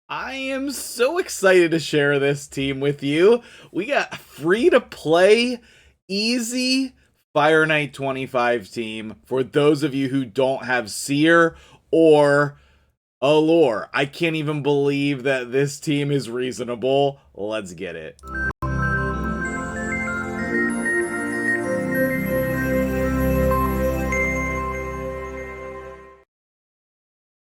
I am so excited to share this team with you. We got free to play, easy Fire Knight 25 team for those of you who don't have Seer or Allure. I can't even believe that this team is reasonable. Let's get it.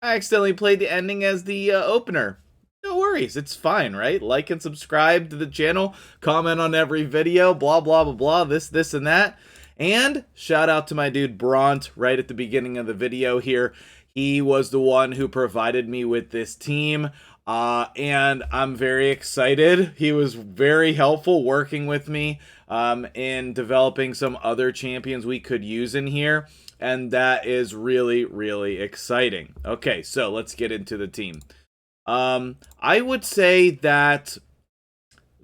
I accidentally played the ending as the opener. No worries, it's fine, right? Like and subscribe to the channel, comment on every video, blah, blah, blah, blah, this, and that. And shout out to my dude Bront right at the beginning of the video here. He was the one who provided me with this team. And I'm very excited. He was very helpful working with me in developing some other champions we could use in here. And that is really, really exciting. Okay, so let's get into the team. I would say that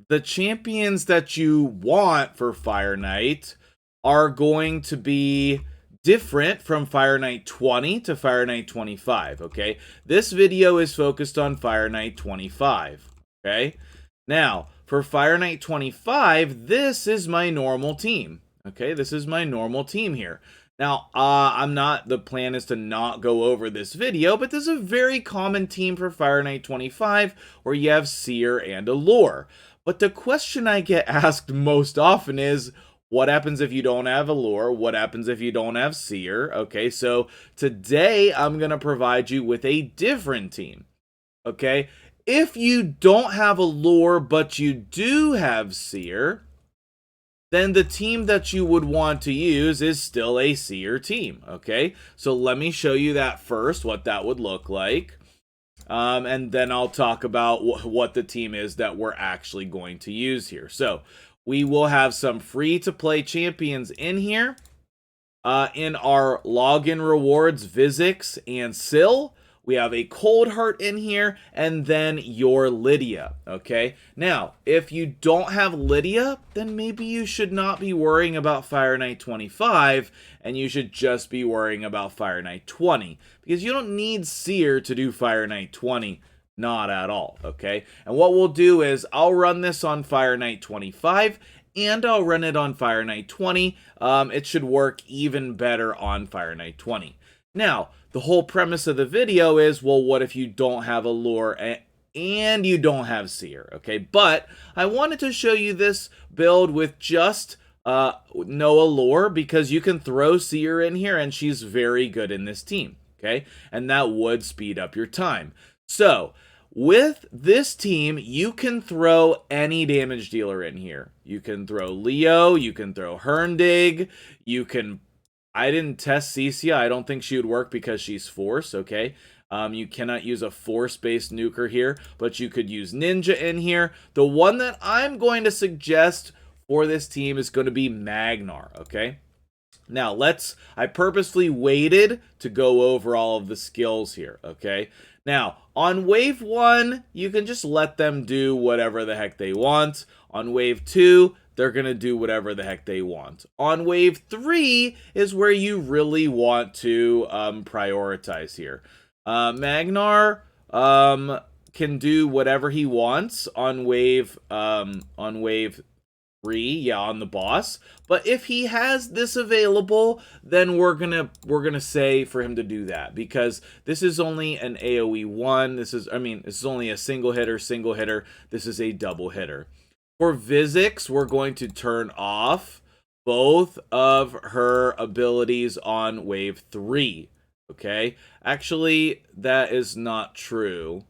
the champions that you want for Fire Knight are going to be different from Fire Knight 20 to Fire Knight 25, okay? This video is focused on Fire Knight 25, okay? Now, for Fire Knight 25, this is my normal team, okay? This is my normal team here. Now, the plan is to not go over this video, but this is a very common team for Fire Knight 25, where you have Seer and Allure. But the question I get asked most often is, what happens if you don't have Allure? What happens if you don't have Seer? Okay, so today I'm going to provide you with a different team. Okay, if you don't have Allure, but you do have Seer, then the team that you would want to use is still a Seer team, okay? So let me show you that first, what that would look like. And then I'll talk about what the team is that we're actually going to use here. So we will have some free-to-play champions in here. In our login rewards, Vizix and Syl. We have a Cold Heart in here, and then your Lydia, okay? Now, if you don't have Lydia, then maybe you should not be worrying about Fire Knight 25, and you should just be worrying about Fire Knight 20, because you don't need Seer to do Fire Knight 20, not at all, okay? And what we'll do is, I'll run this on Fire Knight 25, and I'll run it on Fire Knight 20. It should work even better on Fire Knight 20. Now, the whole premise of the video is, well, what if you don't have Allure and you don't have Seer, okay? But I wanted to show you this build with just no Allure, because you can throw Seer in here and she's very good in this team, okay? And that would speed up your time. So, with this team, you can throw any damage dealer in here. You can throw Leo, you can throw Herndig, you can... I didn't test Cecia. I don't think she would work because she's Force, okay? You cannot use a Force-based nuker here, but you could use Ninja in here. The one that I'm going to suggest for this team is going to be Magnar, okay? Now, I purposely waited to go over all of the skills here, okay? Now, on wave 1, you can just let them do whatever the heck they want. On wave 2, they're going to do whatever the heck they want. On wave 3 is where you really want to prioritize here. Magnar can do whatever he wants on wave 3, yeah, on the boss. But if he has this available, then we're gonna say for him to do that, because this is only an AoE 1. This is only a single hitter. This is a double hitter. For Vizix, we're going to turn off both of her abilities on wave 3. Okay? Actually, that is not true.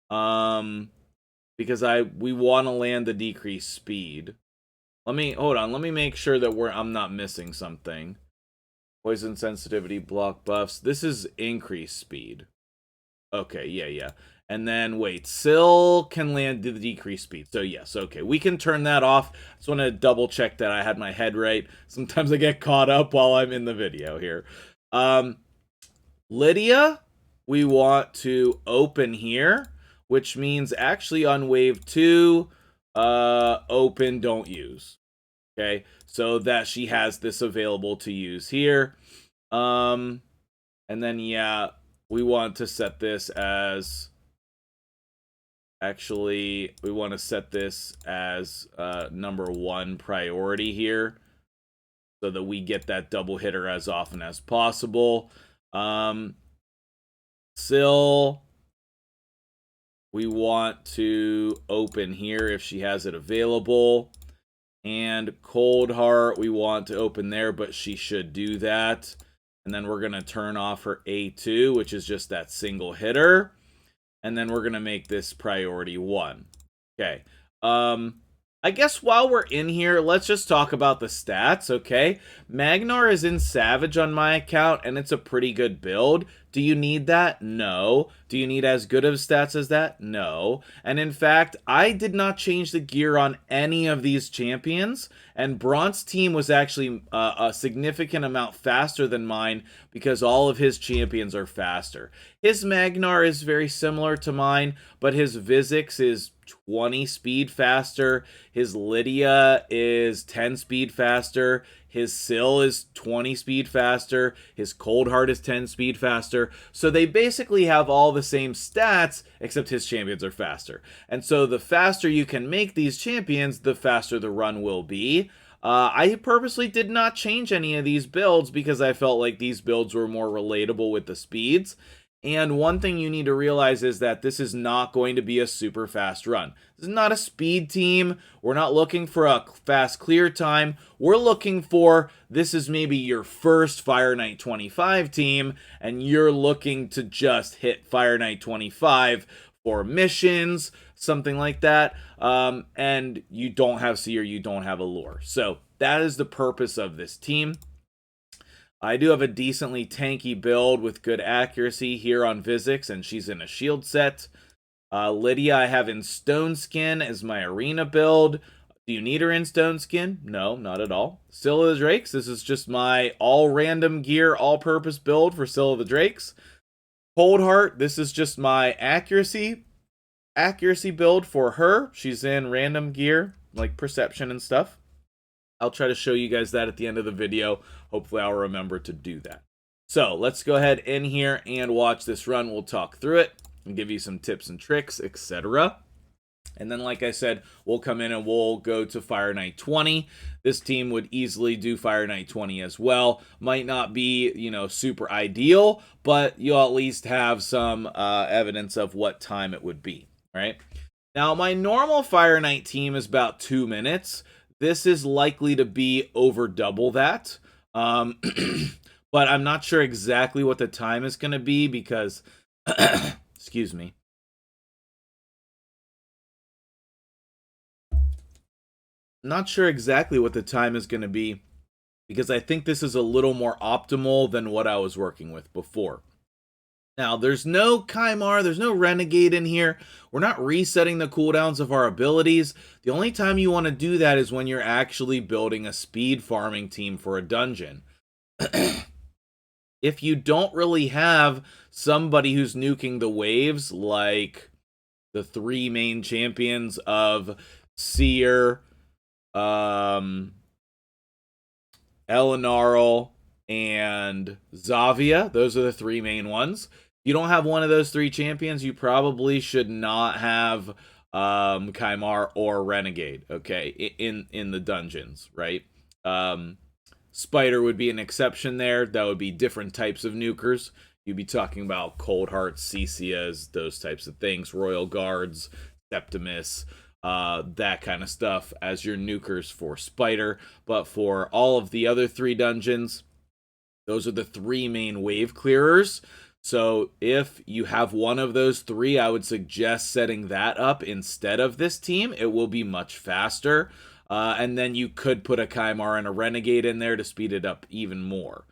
Because we want to land the decreased speed. Hold on, let me make sure that I'm not missing something. Poison sensitivity, block buffs. This is increased speed. Okay, yeah. And then, wait, Syl can land the decreased speed. So, yes, okay. We can turn that off. I just want to double check that I had my head right. Sometimes I get caught up while I'm in the video here. Lydia, we want to open here, which means actually on wave 2, open, don't use. Okay, so that she has this available to use here. And then, yeah, we want to set this as Actually, we want to set this as #1 priority here so that we get that double hitter as often as possible. Syl, we want to open here if she has it available. And Cold Heart, we want to open there, but she should do that. And then we're going to turn off her A2, which is just that single hitter. And then we're going to make this priority 1. Okay. I guess while we're in here, let's just talk about the stats, okay? Magnar is in Savage on my account, and it's a pretty good build. Do you need that? No. Do you need as good of stats as that? No. And in fact, I did not change the gear on any of these champions, and Bront's team was actually a significant amount faster than mine because all of his champions are faster. His Magnar is very similar to mine, but his Vizix is 20 speed faster. His Lydia is 10 speed faster. His Syl is 20 speed faster. His Cold Heart is 10 speed faster. So they basically have all the same stats, except his champions are faster. And so the faster you can make these champions, the faster the run will be. I purposely did not change any of these builds because I felt like these builds were more relatable with the speeds. And one thing you need to realize is that this is not going to be a super fast run. This is not a speed team. We're not looking for a fast clear time. We're looking for, this is maybe your first Fire Knight 25 team, and you're looking to just hit Fire Knight 25 for missions, something like that. And you don't have Seer, you don't have Allure. So that is the purpose of this team. I do have a decently tanky build with good accuracy here on Vizix, and she's in a shield set. Lydia I have in Stone Skin as my arena build. Do you need her in Stone Skin? No, not at all. Scylla the Drakes, this is just my all random gear, all-purpose build for Scylla the Drakes. Cold Heart, this is just my accuracy build for her. She's in random gear, like perception and stuff. I'll try to show you guys that at the end of the video. Hopefully I'll remember to do that. So let's go ahead in here and watch this run. We'll talk through it and give you some tips and tricks, etc. And then, like I said, we'll come in and we'll go to Fire Knight 20. This team would easily do Fire Knight 20 as well. Might not be, you know, super ideal, but you'll at least have some evidence of what time it would be, right? Now, my normal Fire Knight team is about 2 minutes. This is likely to be over double that. But I'm not sure exactly what the time is going to be because, excuse me. Not sure exactly what the time is going to be because I think this is a little more optimal than what I was working with before. Now, there's no Kymar, there's no Renegade in here. We're not resetting the cooldowns of our abilities. The only time you want to do that is when you're actually building a speed farming team for a dungeon. If you don't really have somebody who's nuking the waves, like the 3 main champions of Seer, Elenarl, and Zavia, those are the 3 main ones. You don't have one of those 3 champions, you probably should not have Kymar or Renegade, okay, in the dungeons, right? Spider would be an exception there. That would be different types of nukers. You'd be talking about Cold Hearts, Cecias, those types of things, Royal Guards, Septimus, that kind of stuff as your nukers for Spider. But for all of the other 3 dungeons, those are the 3 main wave clearers. So if you have one of those 3, I would suggest setting that up instead of this team. It will be much faster. And then you could put a Kymar and a Renegade in there to speed it up even more.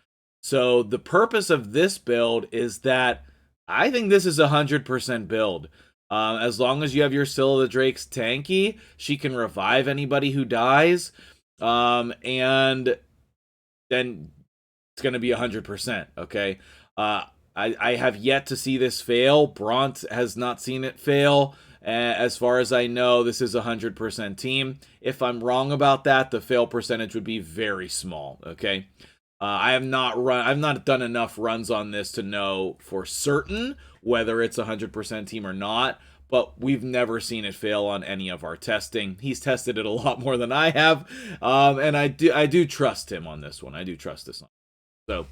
So the purpose of this build is that I think this is a 100% build. As long as you have your Scylla the Drake's tanky, she can revive anybody who dies. And then it's going to be 100%, okay? I have yet to see this fail. Bront has not seen it fail. As far as I know, this is a 100% team. If I'm wrong about that, the fail percentage would be very small, okay? I've not done enough runs on this to know for certain whether it's a 100% team or not, but we've never seen it fail on any of our testing. He's tested it a lot more than I have, and I do trust him on this one. I do trust this one. So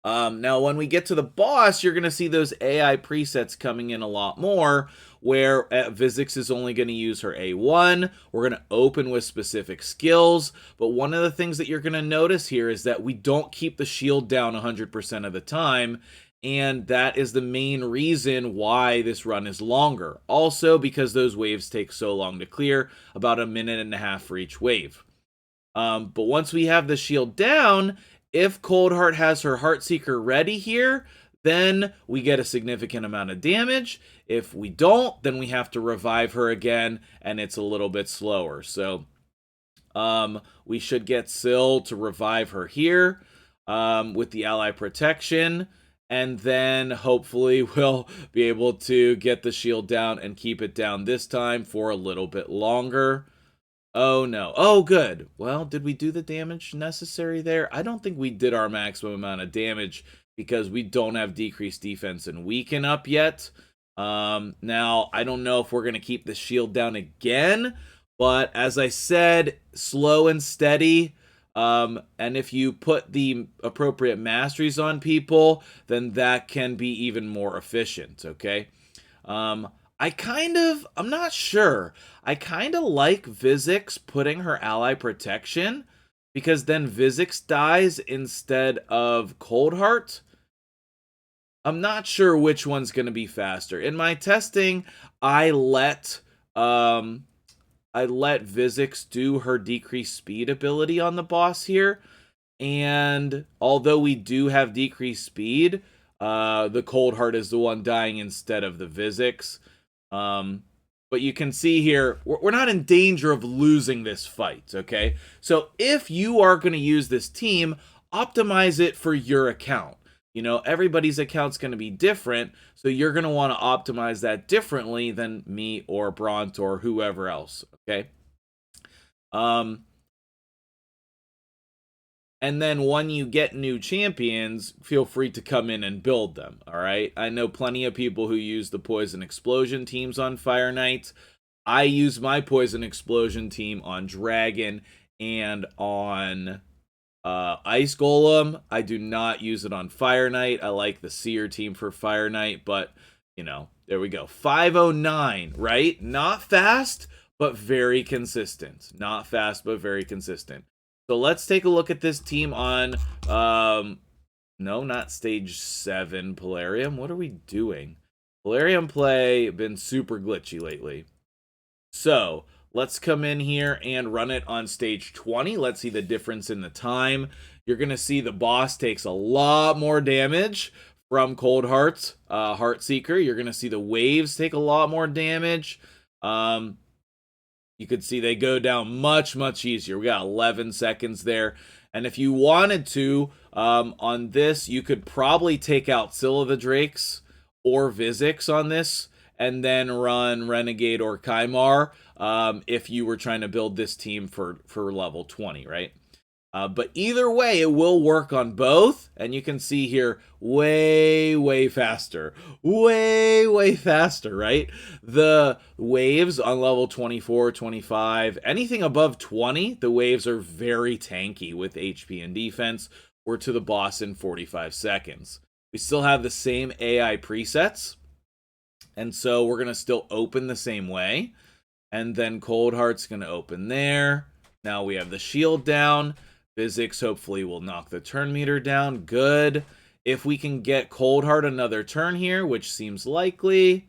now when we get to the boss, you're going to see those AI presets coming in a lot more, where Vizix is only going to use her A1. We're going to open with specific skills, but one of the things that you're going to notice here is that we don't keep the shield down 100% of the time, and that is the main reason why this run is longer. Also, because those waves take so long to clear, about 1.5 minutes for each wave. But once we have the shield down, if Coldheart has her Heartseeker ready here, then we get a significant amount of damage. If we don't, then we have to revive her again, and it's a little bit slower. So we should get Syl to revive her here with the ally protection, and then hopefully we'll be able to get the shield down and keep it down this time for a little bit longer. Oh, no. Oh, good. Well, did we do the damage necessary there? I don't think we did our maximum amount of damage because we don't have decreased defense and weaken up yet. Now, I don't know if we're going to keep the shield down again, but as I said, slow and steady. And if you put the appropriate masteries on people, then that can be even more efficient, okay? I'm not sure. I kind of like Vizix putting her ally protection, because then Vizix dies instead of Coldheart. I'm not sure which one's going to be faster. In my testing, I let Vizix do her decreased speed ability on the boss here, and although we do have decreased speed, the Coldheart is the one dying instead of the Vizix. But you can see here, we're not in danger of losing this fight, okay? So if you are going to use this team, optimize it for your account. You know, everybody's account's going to be different, so you're going to want to optimize that differently than me or Bront or whoever else, okay? And then when you get new champions, feel free to come in and build them, all right? I know plenty of people who use the Poison Explosion teams on Fire Knight. I use my Poison Explosion team on Dragon and on Ice Golem. I do not use it on Fire Knight. I like the Seer team for Fire Knight, but, you know, there we go. 509, right? Not fast, but very consistent. Not fast, but very consistent. So let's take a look at this team on, no, not stage 7, Polarium. What are we doing? Polarium play been super glitchy lately. So let's come in here and run it on stage 20. Let's see the difference in the time. You're going to see the boss takes a lot more damage from Coldheart's Heartseeker. You're going to see the waves take a lot more damage. You could see they go down much, much easier. We got 11 seconds there. And if you wanted to, on this, you could probably take out Scylla the Drakes or Vizix on this, and then run Renegade or Kymar if you were trying to build this team for level 20, right? But either way, it will work on both. And you can see here, way faster. Way faster, right? The waves on level 24, 25, anything above 20, the waves are very tanky with HP and defense. We're to the boss in 45 seconds. We still have the same AI presets, and so we're going to still open the same way. And then Coldheart's going to open there. Now we have the shield down. Vizix hopefully will knock the turn meter down. Good. If we can get Coldheart another turn here, which seems likely.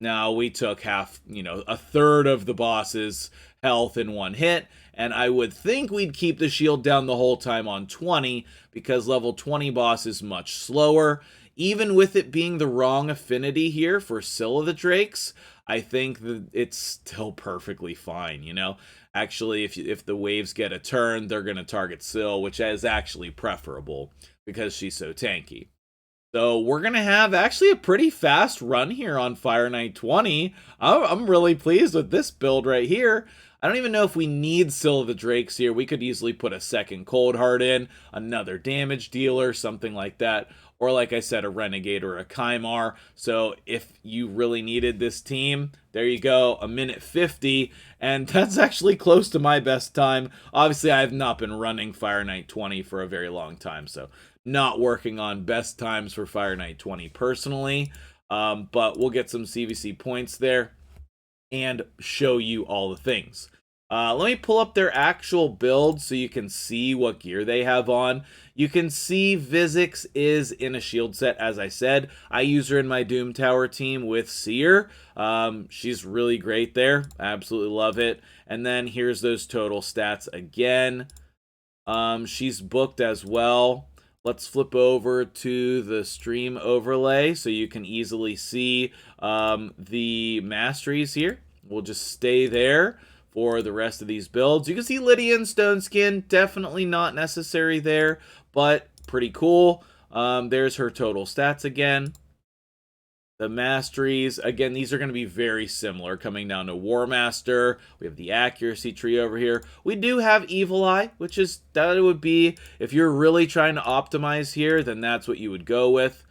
Now we took half, a third of the boss's health in one hit. And I would think we'd keep the shield down the whole time on 20, because level 20 boss is much slower. Even with it being the wrong affinity here for Scylla the Drakes, I think that it's still perfectly fine, Actually, if the waves get a turn, they're going to target Syl, which is actually preferable because she's so tanky. So we're going to have actually a pretty fast run here on Fire Knight 20. I'm really pleased with this build right here. I don't even know if we need Scylla the Drakes here. We could easily put a second Coldheart in, another damage dealer, something like that. or like I said, a Renegade or a Kymar. So if you really needed this team, there you go, a minute 50, and that's actually close to my best time. Obviously, I have not been running Fire Knight 20 for a very long time, so not working on best times for Fire Knight 20 personally, but we'll get some CVC points there and show you all the things. Let me pull up their actual build so you can see what gear they have on. You can see Vizix is in a shield set, as I said. I use her in my Doom Tower team with Seer. She's really great there. I absolutely love it. And then here's those total stats again. She's booked as well. Let's flip over to the stream overlay so you can easily see the masteries here. We'll just stay there for the rest of these builds. You can see Lydia and Stone Skin, definitely not necessary there, but pretty cool. There's her total stats again. The masteries, again, these are going to be very similar, coming down to War Master. We have the accuracy tree over here. We do have Evil Eye, which is, that would be, if you're really trying to optimize here, then that's what you would go with.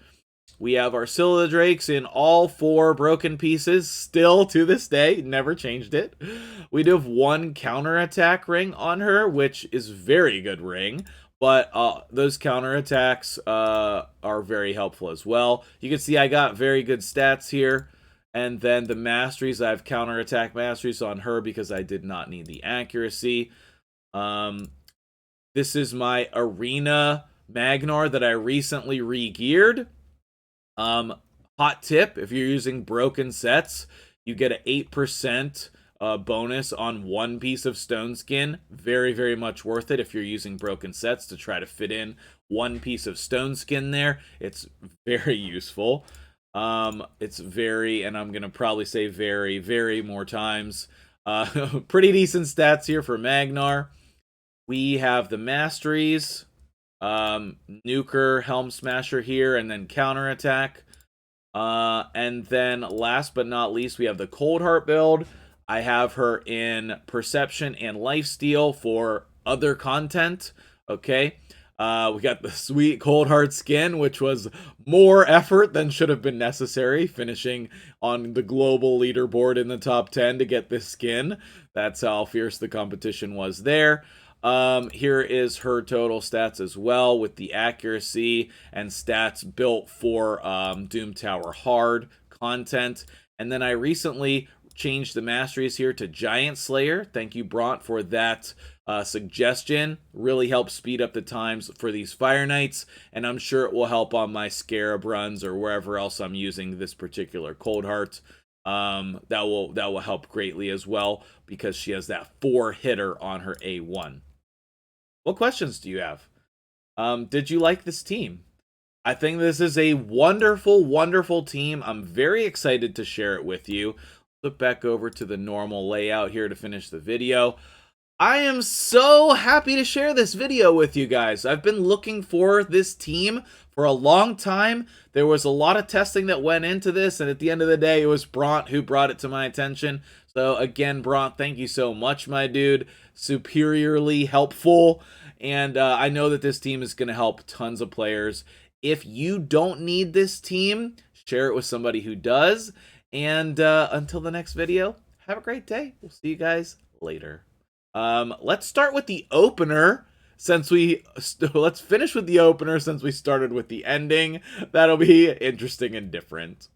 We have our Scylla Drakes in all 4 broken pieces, still to this day, never changed it. We do have 1 counterattack ring on her, which is very good ring, but those counterattacks are very helpful as well. You can see I got very good stats here, and then the masteries, I have counterattack masteries on her because I did not need the accuracy. This is my Arena Magnar that I recently re-geared. Hot tip, if you're using broken sets, you get an 8% bonus on 1 piece of Stone Skin. Very, very much worth it if you're using broken sets to try to fit in 1 piece of Stone Skin there. It's very useful. It's very, and I'm going to probably say very, very more times. Pretty decent stats here for Magnar. We have the masteries. Nuker, Helm Smasher here, and then counterattack. And then last but not least, we have the Cold Heart build. I have her in Perception and Lifesteal for other content. Okay. We got the sweet Cold Heart skin, which was more effort than should have been necessary, finishing on the global leaderboard in the top 10 to get this skin. That's how fierce the competition was there. Here is her total stats as well, with the accuracy and stats built for Doom Tower hard content. And then I recently changed the masteries here to Giant Slayer. Thank you, Bront, for that suggestion. Really helps speed up the times for these Fire Knights, and I'm sure it will help on my Scarab runs or wherever else I'm using this particular Cold Heart. That will help greatly as well, because she has that 4-hitter on her A1. What questions do you have? Did you like this team? I think this is a wonderful, wonderful team. I'm very excited to share it with you. Flip back over to the normal layout here to finish the video. I am so happy to share this video with you guys. I've been looking for this team for a long time. There was a lot of testing that went into this, and at the end of the day, it was Bront who brought it to my attention. So again, Bront, thank you so much, my dude. Superiorly helpful, and I know that this team is going to help tons of players. If you don't need this team, share it with somebody who does. And until the next video, have a great day. We'll see you guys later. Let's start with the opener. Let's finish with the opener since we started with the ending. That'll be interesting and different.